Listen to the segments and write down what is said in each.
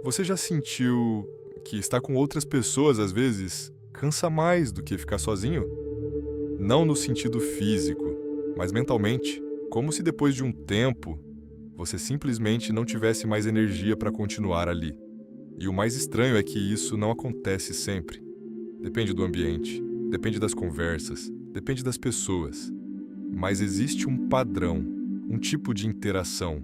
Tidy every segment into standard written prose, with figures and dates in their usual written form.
Você já sentiu que estar com outras pessoas, às vezes, cansa mais do que ficar sozinho? Não no sentido físico, mas mentalmente, como se depois de um tempo você simplesmente não tivesse mais energia para continuar ali. E o mais estranho é que isso não acontece sempre. Depende do ambiente, depende das conversas, depende das pessoas. Mas existe um padrão, um tipo de interação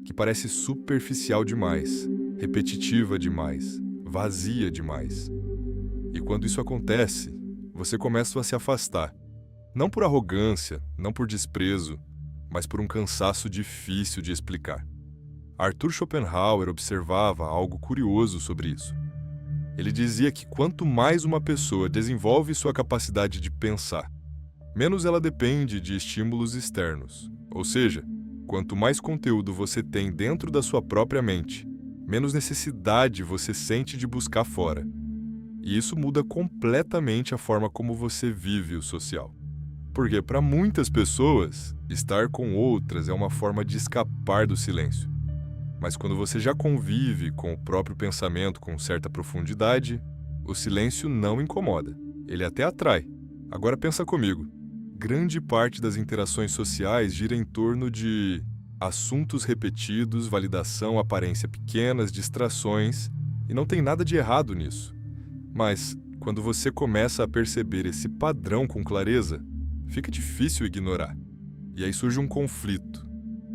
que parece superficial demais, repetitiva demais, vazia demais. E quando isso acontece, você começa a se afastar. Não por arrogância, não por desprezo, mas por um cansaço difícil de explicar. Arthur Schopenhauer observava algo curioso sobre isso. Ele dizia que quanto mais uma pessoa desenvolve sua capacidade de pensar, menos ela depende de estímulos externos. Ou seja, quanto mais conteúdo você tem dentro da sua própria mente, menos necessidade você sente de buscar fora. E isso muda completamente a forma como você vive o social. Porque para muitas pessoas, estar com outras é uma forma de escapar do silêncio. Mas quando você já convive com o próprio pensamento com certa profundidade, o silêncio não incomoda. Ele até atrai. Agora pensa comigo. Grande parte das interações sociais gira em torno de assuntos repetidos, validação, aparência pequenas, distrações, e não tem nada de errado nisso. Mas, quando você começa a perceber esse padrão com clareza, fica difícil ignorar. E aí surge um conflito,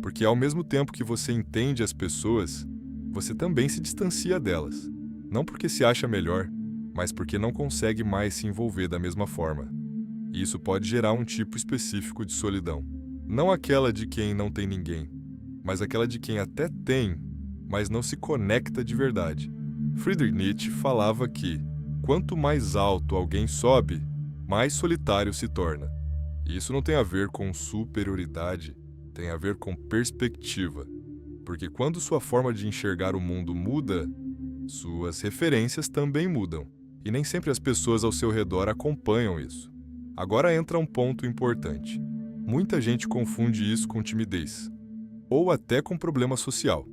porque ao mesmo tempo que você entende as pessoas, você também se distancia delas. Não porque se acha melhor, mas porque não consegue mais se envolver da mesma forma. E isso pode gerar um tipo específico de solidão. Não aquela de quem não tem ninguém, mas aquela de quem até tem, mas não se conecta de verdade. Friedrich Nietzsche falava que, quanto mais alto alguém sobe, mais solitário se torna. E isso não tem a ver com superioridade, tem a ver com perspectiva. Porque quando sua forma de enxergar o mundo muda, suas referências também mudam. E nem sempre as pessoas ao seu redor acompanham isso. Agora entra um ponto importante. Muita gente confunde isso com timidez, ou até com problema social.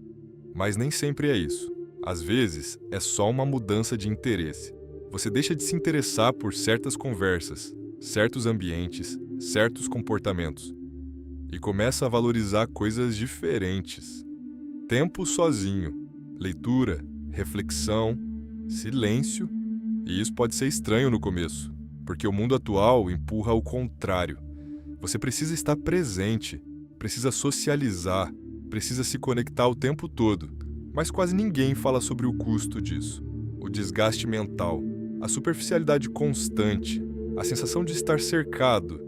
Mas nem sempre é isso. Às vezes, é só uma mudança de interesse. Você deixa de se interessar por certas conversas, certos ambientes, certos comportamentos, e começa a valorizar coisas diferentes. Tempo sozinho, leitura, reflexão, silêncio, e isso pode ser estranho no começo, porque o mundo atual empurra ao contrário. Você precisa estar presente, precisa socializar, precisa se conectar o tempo todo, mas quase ninguém fala sobre o custo disso. O desgaste mental, a superficialidade constante, a sensação de estar cercado,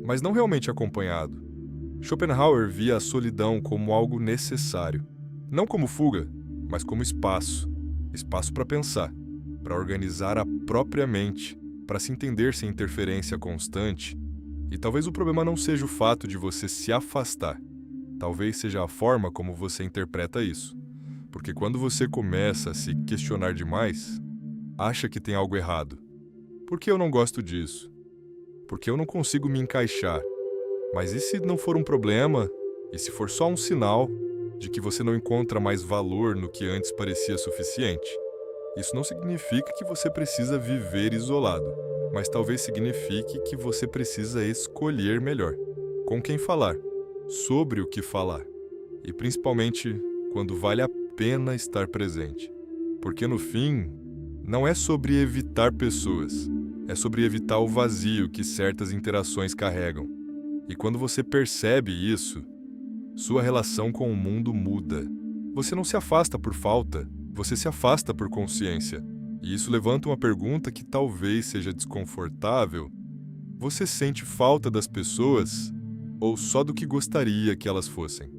mas não realmente acompanhado. Schopenhauer via a solidão como algo necessário, não como fuga, mas como espaço. Espaço para pensar, para organizar a própria mente, para se entender sem interferência constante. E talvez o problema não seja o fato de você se afastar, talvez seja a forma como você interpreta isso. Porque quando você começa a se questionar demais, acha que tem algo errado. Por que eu não gosto disso? Por que eu não consigo me encaixar? Mas e se não for um problema? E se for só um sinal de que você não encontra mais valor no que antes parecia suficiente? Isso não significa que você precisa viver isolado, mas talvez signifique que você precisa escolher melhor com quem falar, sobre o que falar, e principalmente quando vale a pena estar presente. Porque no fim, não é sobre evitar pessoas, é sobre evitar o vazio que certas interações carregam. E quando você percebe isso, sua relação com o mundo muda. Você não se afasta por falta, você se afasta por consciência. E isso levanta uma pergunta que talvez seja desconfortável. Você sente falta das pessoas ou só do que gostaria que elas fossem?